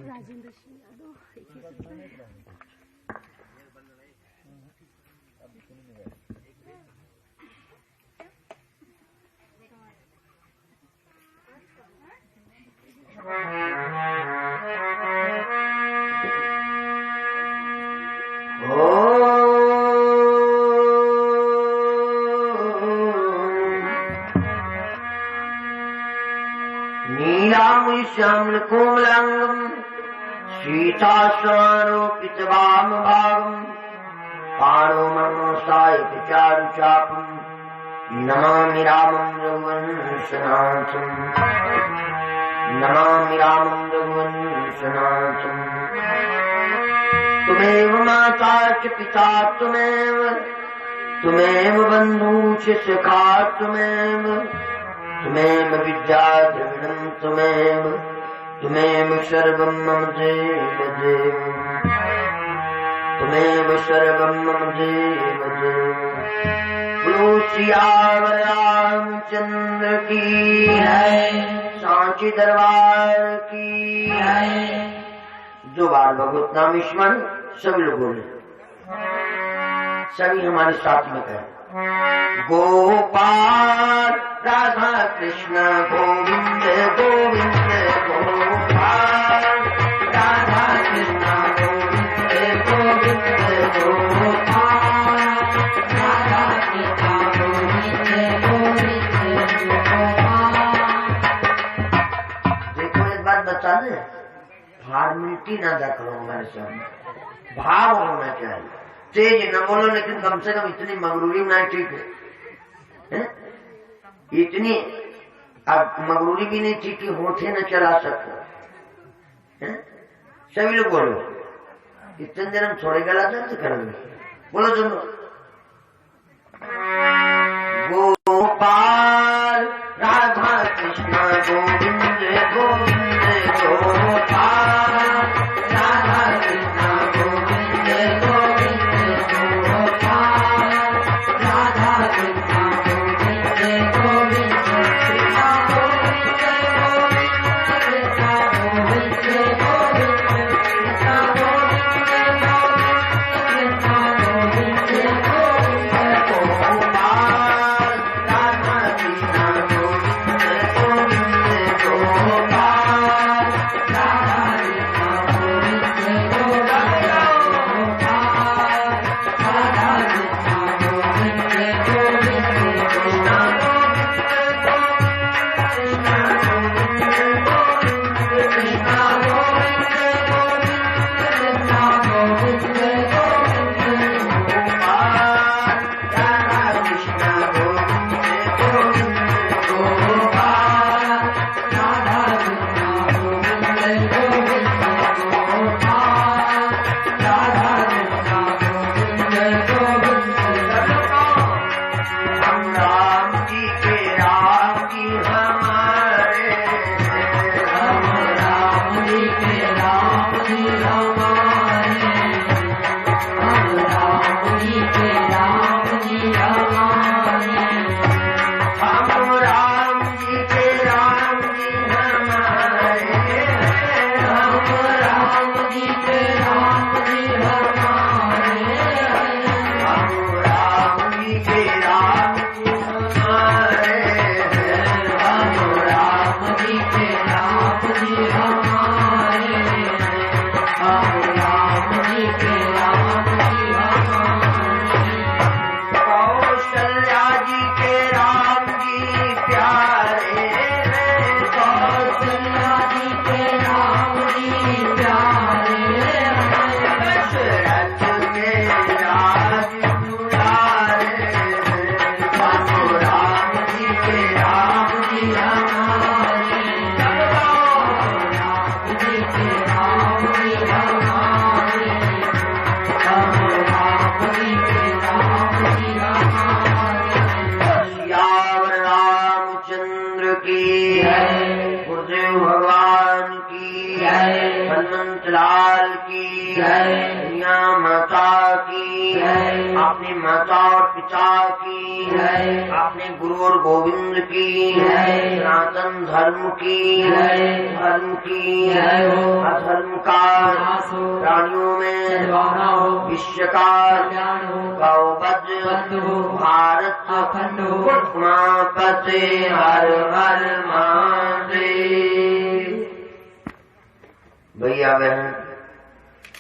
राजेंद्र सिंह यादव श्यामल कोमलांगम सीतास्वारोपित वाम भागम पाणो मनो सायक चारु चापम नमामि रामं रघुवंशनाथं नमामि रामं रघुवंशनाथं। तुमेव माता च पिता तुमेव बन्धु च सखा तुमेव विद्या द्रविणं तुमेव सर्वं मम देव देव तुमेव सर्वं मम देव देव। बोलो सियावर रामचंद्र की जय, सांची दरबार की जय। जो बार भगवत नाम स्मरण सभी लोग बोले, सभी हमारे साथ में कहें गोपाल राधा कृष्ण गोविंद गोविंद गोपाल राधा कृष्ण गोविंद गोविंद गोपाल राधा कृष्ण गोविंद गोविंद गोपाल। देखो एक बात बता दे, फॉर्मेलिटी ना अदा करो हमारे सामने, भाव होना चाहिए। तेज न बोलो, लेकिन कम से कम इतनी मगरूरी ना ठीक है, इतनी अब मगरूरी भी नहीं ठीक कि होठे न चला सको। सभी लोग बोलो, इतने देर हम थोड़े गला दर्द करेंगे। बोलो सुनो, गोपाल राधा कृष्ण गोविंद गोविंद गोपाल राधा कृष्ण गोविंद गोविंद गोपाल राधा कृष्ण गोविंद गोविंद कृष्ण गोविंद गोविंद कृष्ण गोविंद गोविंद कृष्ण गोविंद गोविंद कृष्ण गोविंद दुनिया माता की, अपने माता और पिता की, अपने गुरु और गोविंद की, सनातन धर्म की, अधर्म का प्राणियों में विश्व का भारत अखंड उमापते हर हर महादेव। भैया बहन,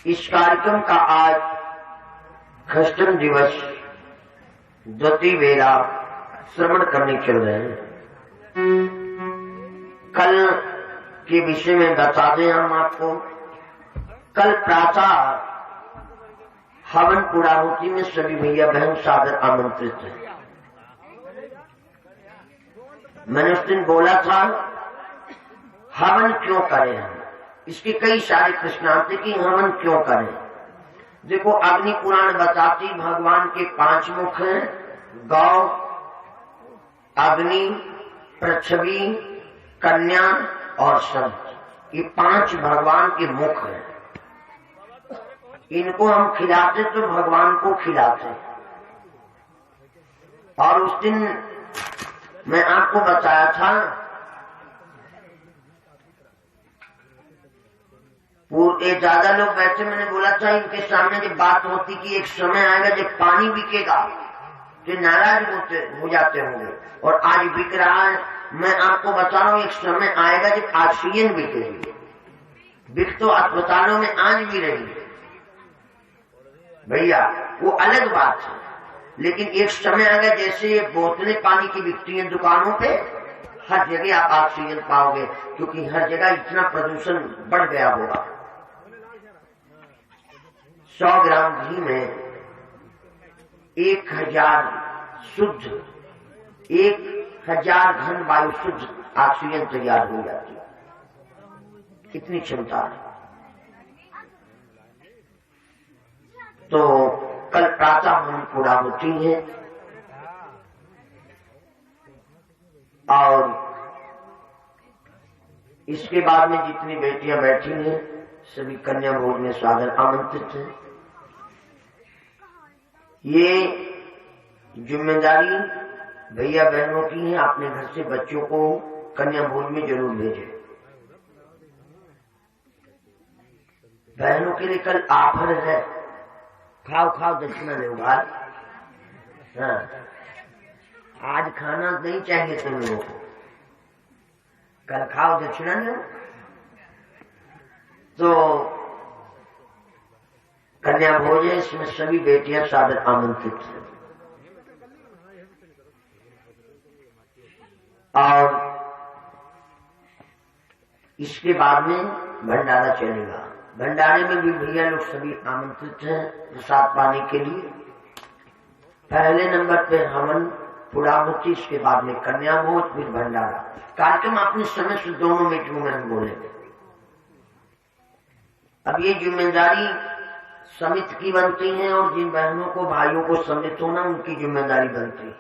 इस कार्यक्रम का आज खष्टम दिवस द्वितीय वेला श्रवण करने चल रहे हैं। कल के विषय में बता दें हम आपको, कल प्रातः हवन पूर्णाहुति में सभी भैया बहन सादर आमंत्रित हैं। मैंने उस दिन बोला था हवन क्यों करें हम, इसके कई सारे प्रश्न आते कि हवन क्यों करें। देखो, अग्नि पुराण बताती भगवान के 5 मुख हैं, गौ, अग्नि, पृथ्वी, कन्या और संत। ये 5 भगवान के मुख हैं। इनको हम खिलाते तो भगवान को खिलाते। और उस दिन मैं आपको बताया था ज्यादा लोग बैठे, मैंने बोला था इनके सामने जब बात होती कि एक समय आएगा जब पानी बिकेगा तो नाराज हो जाते होंगे, और आज बिक रहा है। मैं आपको बता रहा हूं एक समय आएगा जब ऑक्सीजन बिकेगी। बिक तो अस्पतालों में आज भी रही है भैया, वो अलग बात है। लेकिन एक समय आएगा जैसे ये बोतलें पानी की बिकती हैं दुकानों पे, हर जगह आप ऑक्सीजन पाओगे, क्योंकि हर जगह इतना प्रदूषण बढ़ गया होगा। 100 ग्राम घी में 1000 शुद्ध 1000 घन वायु शुद्ध ऑक्सीजन तैयार हो जाती है। कितनी क्षमता है। तो कल प्रातः हम पूरा होती है, और इसके बाद में जितनी बेटियां बैठी हैं सभी कन्या भोज में सादर आमंत्रित हैं। ये जिम्मेदारी भैया बहनों की है, अपने घर से बच्चों को कन्या भोज में जरूर भेजें। बहनों के लिए कल ऑफर है, खाओ खाओ दक्षिणा ले उधार। हाँ, आज खाना नहीं चाहिए तुम लोगों को, कल खाओ दक्षिणा ले। तो कन्या भोज है, इसमें सभी बेटियां सादर आमंत्रित हैं। और इसके बाद में भंडारा चलेगा। भंडारे में भी भैया लोग सभी आमंत्रित हैं प्रसाद पाने के लिए। पहले नंबर पे हवन पूर्णाहुति, इसके बाद में कन्या भोज, फिर भंडारा। कार्यक्रम अपने समय से दोनों मीटिंगों में हम बोलेंगे। अब ये जिम्मेदारी समिति की बनती है, और जिन बहनों को भाइयों को सम्मिलित होना उनकी जिम्मेदारी बनती है।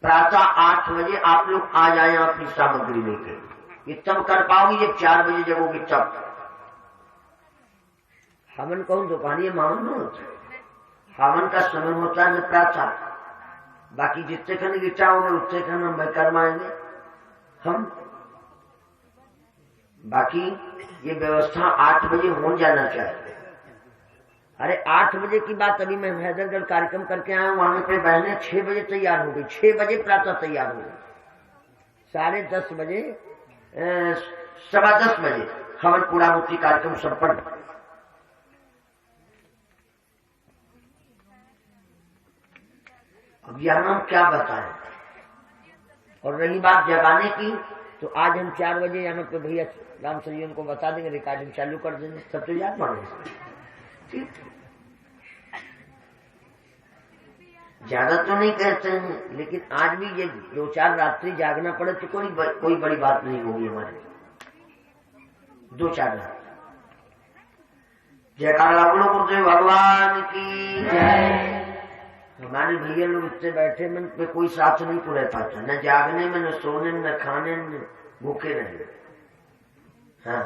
प्रातः 8 बजे आप लोग आ जाए अपनी सामग्री लेकर। ये तब कर पाओगे जब 4 बजे जगोगे तब। हवन कौन दुकान, ये मावन में होता है। हवन का समय होता है प्रातः, बाकी जितने खन गिटाओगे उतने खन हम करवाएंगे हम। बाकी ये व्यवस्था 8 बजे हो जाना चाहिए। अरे 8 बजे की बात, अभी मैं हैदरगढ़ कार्यक्रम करके आया हूं, वहां पे बहनें 6 बजे तैयार हो गई। 6 बजे प्रातः तैयार हो गई। 10:30 बजे 10:15 बजे हवन पूर्णाहुति कार्यक्रम संपन्न। अब यहां हम क्या बताएं। और रही बात जगाने की, तो आज हम 4 बजे यहाँ पे भैया राम सरियन को बता देंगे, रिकॉर्डिंग चालू कर देंगे, सब तो याद मांगे। ठीक, ज्यादा तो नहीं कहते हैं, लेकिन आज भी ये 2-4 रात्रि जागना पड़े तो कोई बड़ी बात नहीं होगी हमारे। 2-4 रात। जयकारा बोलो भगवान की जय। हमारे भैया लोग इतने बैठे मन पे कोई साथ नहीं को रह पाता, न जागने में, न सोने में, न खाने में, भूखे रहे। हाँ,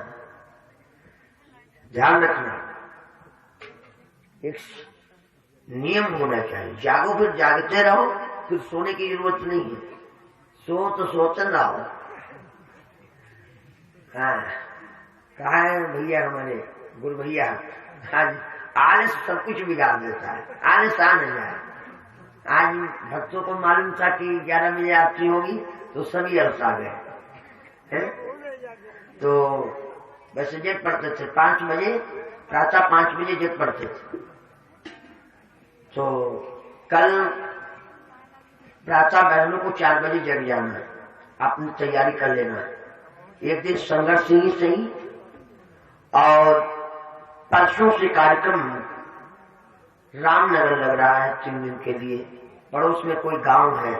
ध्यान रखना। एक नियम होना चाहिए। जागो फिर जागते रहो, फिर सोने की जरूरत नहीं है, सो तो सोचन रहो। हाँ, कहा है भैया हमारे गुरु भैया, आज आलस सब कुछ बिगाड़ देता है, आलस आ नहीं जाए। आज भक्तों को मालूम था कि 11 बजे आरती होगी तो सभी अलस आ गए। तो वैसे जग पढ़ते थे 5 बजे, प्रातः 5 बजे जग पढ़ते थे। तो कल प्रातः बहनों को 4 बजे जग जाना है, अपनी तैयारी कर लेना है। एक दिन संघर्ष ही सही, और परसों से कार्यक्रम रामनगर लग रहा है 3 दिन के लिए। पड़ोस में कोई गांव है,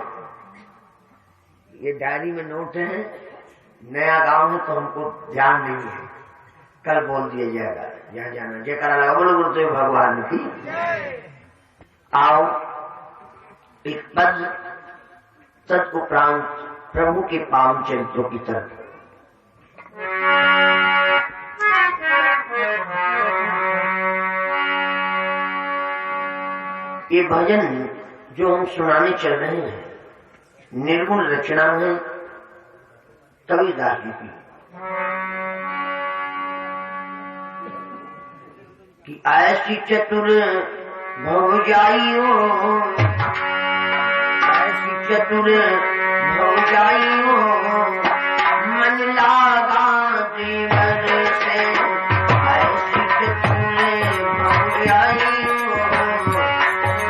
ये डायरी में नोट है, नया गांव है तो हमको ध्यान नहीं है, कल बोल दिया जाएगा जहाँ जाना। जयकारा लगा बोलो गुरुदेव भगवान की। आओ एक पद तदुपरांत प्रभु के पावन चरित्रों की तरफ। ये भजन जो हम सुनाने चल रहे हैं निर्गुण रचना है कबीरदास जी की, कि ऐसी चतुर भौजाइयो, ऐसी चतुर भौजाइयो, मन लागा देवर से। ऐसी चतुर भौजाइयो,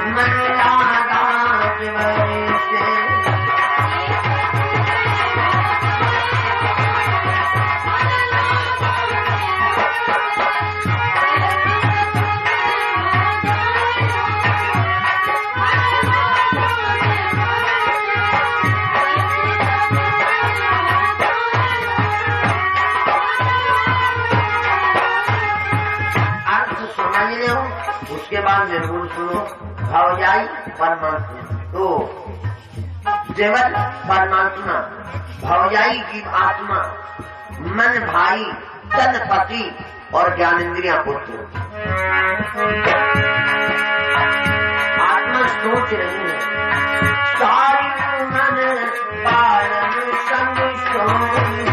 मन लागा देवर से। उसके बाद निर्गुण सुनो। भौजाई परमात्मा, तो देवर परमात्मा, भौजाई की आत्मा, मन भाई, तन पति और ज्ञानेन्द्रिया पुत्र। आत्मा सोच रही है सारी मन पालन संग सोई।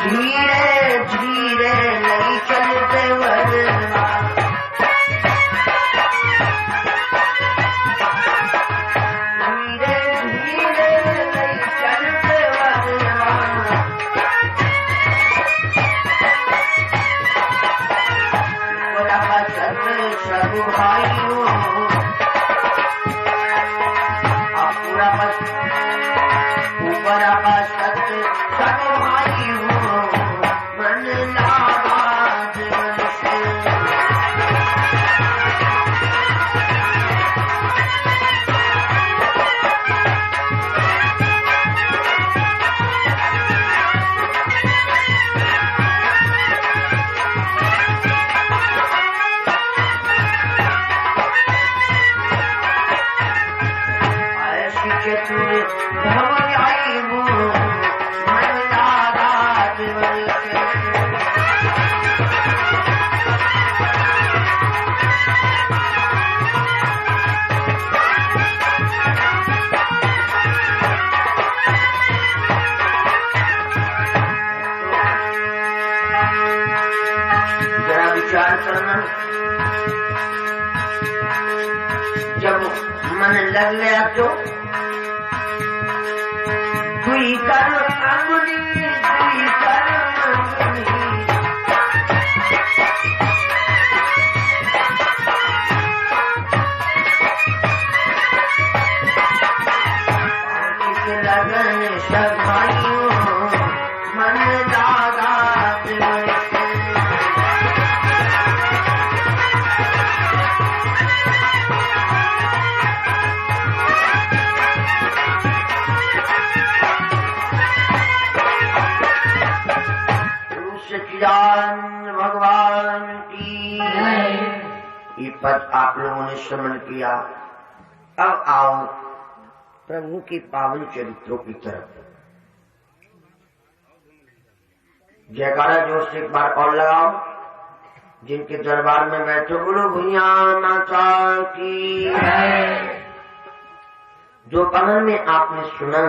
धीरे धीरे नहीं चलते वरना, धीरे धीरे नहीं चलते वरना। पूरा पसंद सब भाइयों, अब पूरा पसंद ऊपर पसंद सब भाइयों, मन लाबाद से। मन लग गया तो दुई कर अग्नि दुई कर अग्नि लगन सभाइयों मन दादा सच्चिदान भगवान की ये पद आप लोगों ने श्रवण किया। अब आओ प्रभु के पावन चरित्रों की तरफ। जयकारा जोर से एक बार और लगाओ। जिनके दरबार में बैठो बोलो भैया माता की। दोपहर में आपने सुना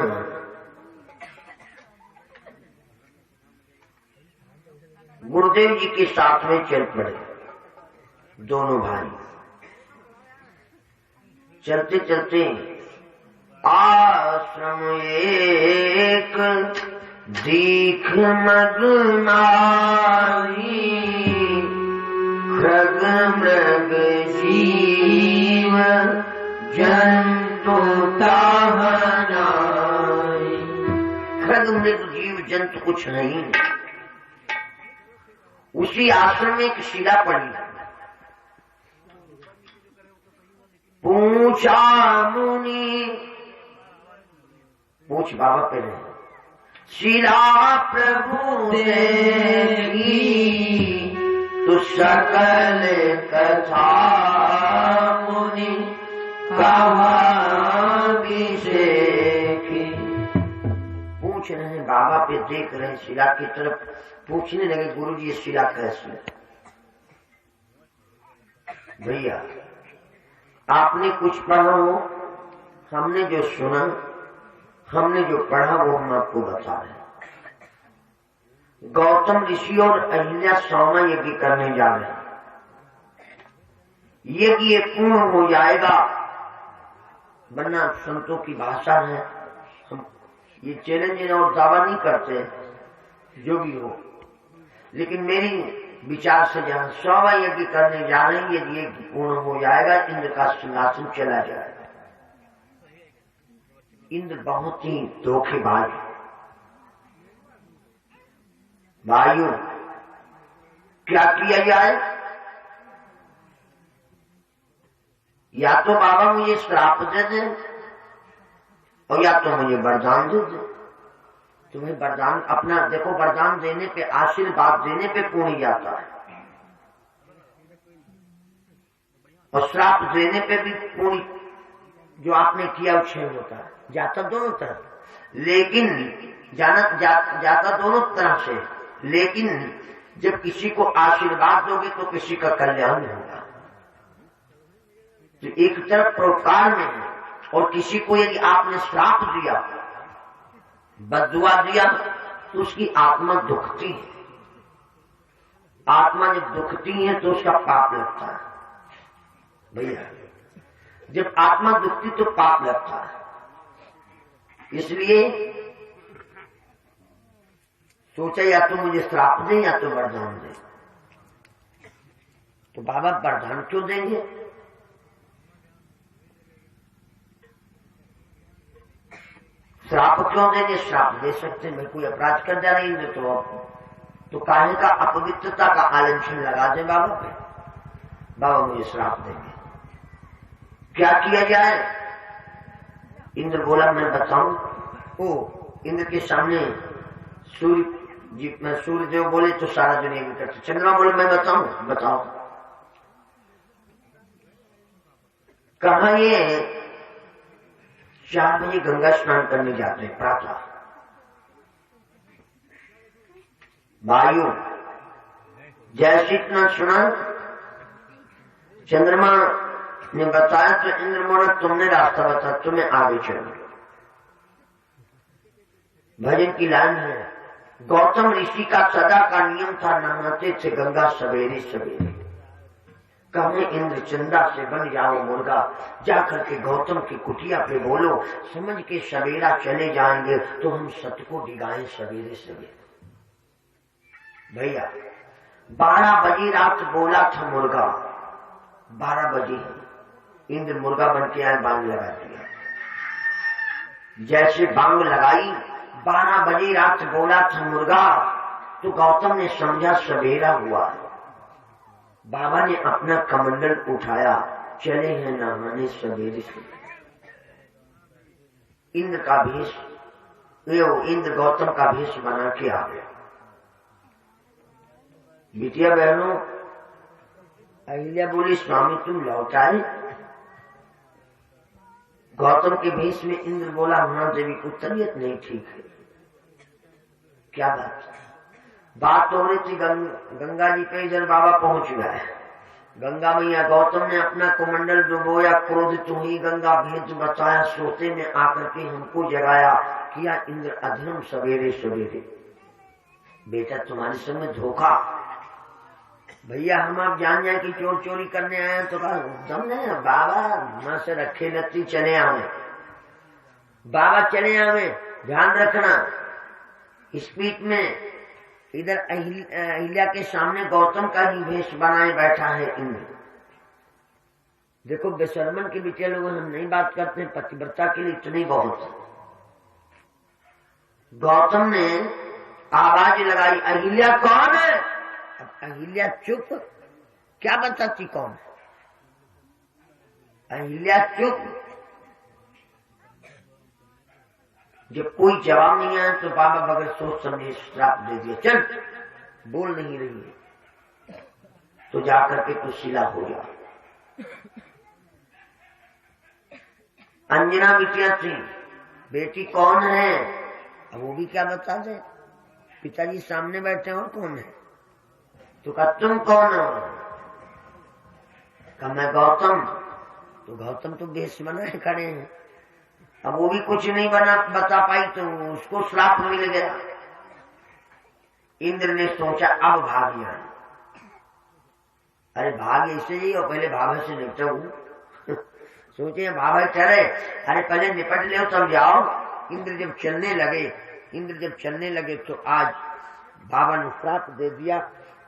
गुरुदेव जी के साथ में चल पड़े दोनों भाई। चलते चलते आश्रम एक दीख मगनाई खग मृग जीव जंतु ताहनाई। खग मृग जीव जंतु कुछ नहीं। उसी आश्रम में एक शिला पड़ी। पूछा मुनि पूछ बाबा पे रहे शिला प्रभु देखी तो सकल कथा मुनि कहा विषेखी। पूछ रहे बाबा पे देख रहे शिला की तरफ। पूछने लगे गुरु जी ये शिला कैसी है। भैया आपने कुछ पढ़ा हो, हमने जो सुना हमने जो पढ़ा वो हम आपको बता रहे हैं। गौतम ऋषि और अहिल्या सौमा यज्ञ करने जा रहे हैं। यज्ञ पूर्ण हो जाएगा वरना संतों की भाषा है। हम ये चैलेंज और दावा नहीं करते जो भी हो, लेकिन मेरी विचार से जहां 100वां यज्ञ करने जा रहे हैं यदि यज्ञ पूर्ण हो जाएगा इंद्र का सिंहासन चला जाएगा। इंद्र बहुत ही धोखेबाज भाइयों। क्या किया जाए? या तो बाबा मुझे श्राप दे दे और या तो मुझे वरदान दे दे। तुम्हें वरदान अपना देखो, वरदान देने पे आशीर्वाद देने पे पुण्य जाता है और श्राप देने पे भी पुण्य जो आपने किया क्षय होता है। जाता दोनों तरफ, लेकिन जाता दोनों तरफ से। लेकिन जब किसी को आशीर्वाद दोगे तो किसी का कल्याण होगा। तो एक तरफ परोपकार में है और किसी को यदि आपने श्राप दिया बद्दुआ दिया तो उसकी आत्मा दुखती है। आत्मा जब दुखती है तो उसका पाप लगता है। भैया जब आत्मा दुखती तो पाप लगता है। इसलिए सोचा या तो मुझे श्राप दें या तो वरदान दें। तो बाबा वरदान क्यों देंगे? श्राप क्यों देंगे? श्राप दे सकते हैं। मैं कोई अपराध कर जा रही हूं तो काहे का अपवित्रता का आलंछन लगा दे बाबा पे। बाबा मुझे श्राप देंगे। क्या किया जाए? इंद्र बोला मैं बताऊं। ओ इंद्र के सामने सूर्य जी मैं सूर्यदेव बोले तो सारा दुनिया में करते। चंद्रमा बोले मैं बताऊं। बताओ। कहा ये 4 बजे गंगा स्नान करने जाते हैं प्रातः। भाइयों जैसे इतना सुना चंद्रमा ने बताया तो इंद्र बोला तुमने रास्ता बता, तुम्हें आगे चलो। भजन की लाइन है गौतम ऋषि का सदा का नियम था नहाते थे गंगा सवेरे सवेरे। कहे इंद्र चंदा से बन जाओ मुर्गा, जाकर के गौतम की कुटिया पे बोलो, समझ के सवेरा चले जाएंगे तो हम सत को डिगाएं सवेरे सवेरे। भैया 12 बजे रात बोला था मुर्गा, 12 बजे इंद्र मुर्गा बन के आए, बांग लगा दिया। जैसे बांग लगाई 12 बजे रात बोला था मुर्गा, तो गौतम ने समझा सवेरा हुआ। बाबा ने अपना कमंडल उठाया, चले हैं नहाने सवेरे से। इंद्र का भेष, इंद्र गौतम का भेष बना के आ गया। बिटिया बहनों, अहिल्या बोली स्वामी तुम लौट आए? गौतम के भेष में इंद्र बोला हाँ देवी को तबीयत नहीं ठीक है। क्या बात हो रही थी गंगा जी पे, इधर बाबा पहुंच गए। गंगा मैया, गौतम ने अपना कुमंडल डुबोया, क्रोध तुम्ही गंगा भेद बचाया, सोते में आकर के हमको जगाया, किया इंद्र अधर्म सवेरे सवेरे। बेटा तुम्हारे संग धोखा। भैया हम आप जान जाए कि चोर चोरी करने आए तो कहा समझे बाबा मां से रखे नती चले आवे, बाबा चले आवे, ध्यान रखना। स्पीड में इधर अहिल्या के सामने गौतम का ही भेष बनाए बैठा है इंद्र। देखो बेशर्मन के बीचे लोग हम नहीं बात करते हैं, पतिव्रता के लिए इतनी बहुत है। गौतम ने आवाज लगाई, अहिल्या कौन है? अब अहिल्या चुप, क्या बताती कौन है? अहिल्या चुप। जब कोई जवाब नहीं आया तो बाबा बगैर सोच समझे श्राप दे दिया, चल बोल नहीं रही है तो जाकर के कुछ शिला हो गया। अंजना बिटिया थी, बेटी कौन है? अब वो भी क्या बता दे, पिताजी सामने बैठे और कौन है? तो कहा तुम कौन हो? कहा मैं गौतम। तो गौतम तो भेष बनाए खड़े हैं। अब वो भी कुछ नहीं बता पाई तो उसको श्राप मिल गया। इंद्र ने सोचा अब भाग जाए। अरे भाग ऐसे ही और पहले बाबा से निपटू। सोचे बाबा चले, अरे पहले निपट ले तब जाओ। इंद्र जब चलने लगे तो आज बाबा ने श्राप दे दिया,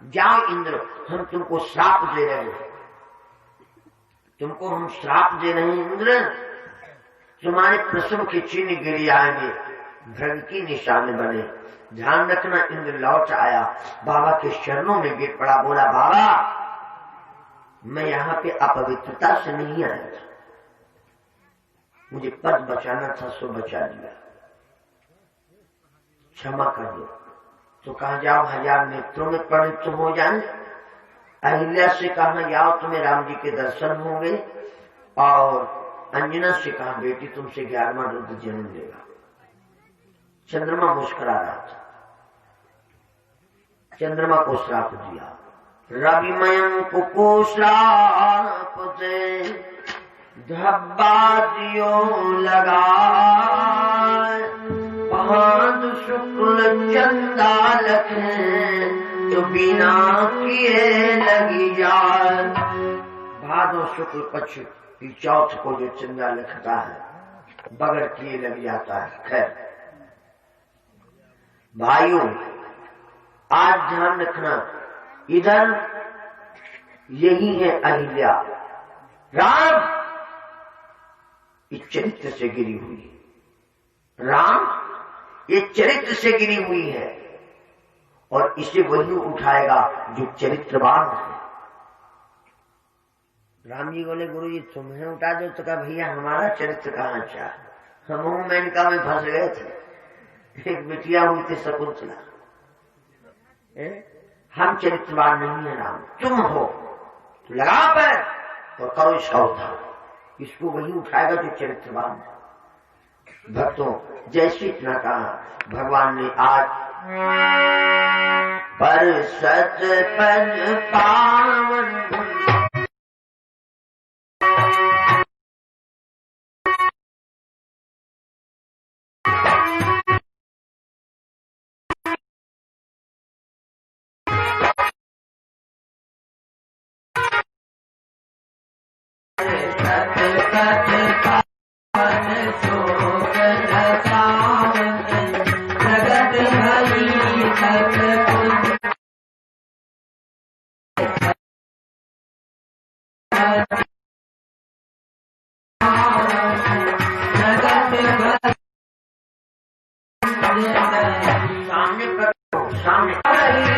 जाओ इंद्र हम तुमको श्राप दे रहे हैं, तुमको हम श्राप दे रहे हैं इंद्र, तुम्हारे प्रसव के चिन्ह गिर आएंगे, धर्म की निशान बने। ध्यान रखना। इंद्र लौट आया, बाबा के चरणों में गिर पड़ा, बोला बाबा मैं यहाँ पे अपवित्रता से नहीं आया था, मुझे पद बचाना था सो बचा दिया, क्षमा कर दो। तो कहा जाओ 1000 नेत्रों में परिणत हो जाए। अहिल्या से कहा जाओ तुम्हें राम जी के दर्शन होंगे, और अंजना से कहा बेटी तुमसे 11वां रुद्र जन्म लेगा। चंद्रमा मुस्कुरा रहा था, चंद्रमा को श्राप दिया, रविमयं को श्राप दे धब्बा दियो लगा, भाद शुक्ल चंदा लखे तो बिना किए लगी जाए। भादो शुक्ल पक्ष की चौथ को जो चंदा लिखता है बगैर किए लग जाता है। खैर भाइयों आज ध्यान रखना, इधर यही है अहिल्या, राम इस चरित्र से गिरी हुई, राम ये चरित्र से गिरी हुई है, और इसे वही उठाएगा जो चरित्रवान है। राम जी बोले गुरु जी तुम्हें उठा दो, तो कहा भैया हमारा चरित्र कहाँ अच्छा, हम मेनका में फंस गए थे, एक बिटिया हुई थी शकुंतला, हम चरित्रवान नहीं है राम, तुम हो तो लगा पैर और करो इसका उद्धार, इसको वही उठाएगा जो चरित्रवान है। भक्तों जैसे इतना कहा भगवान ने आज पर सच पद पावन सामने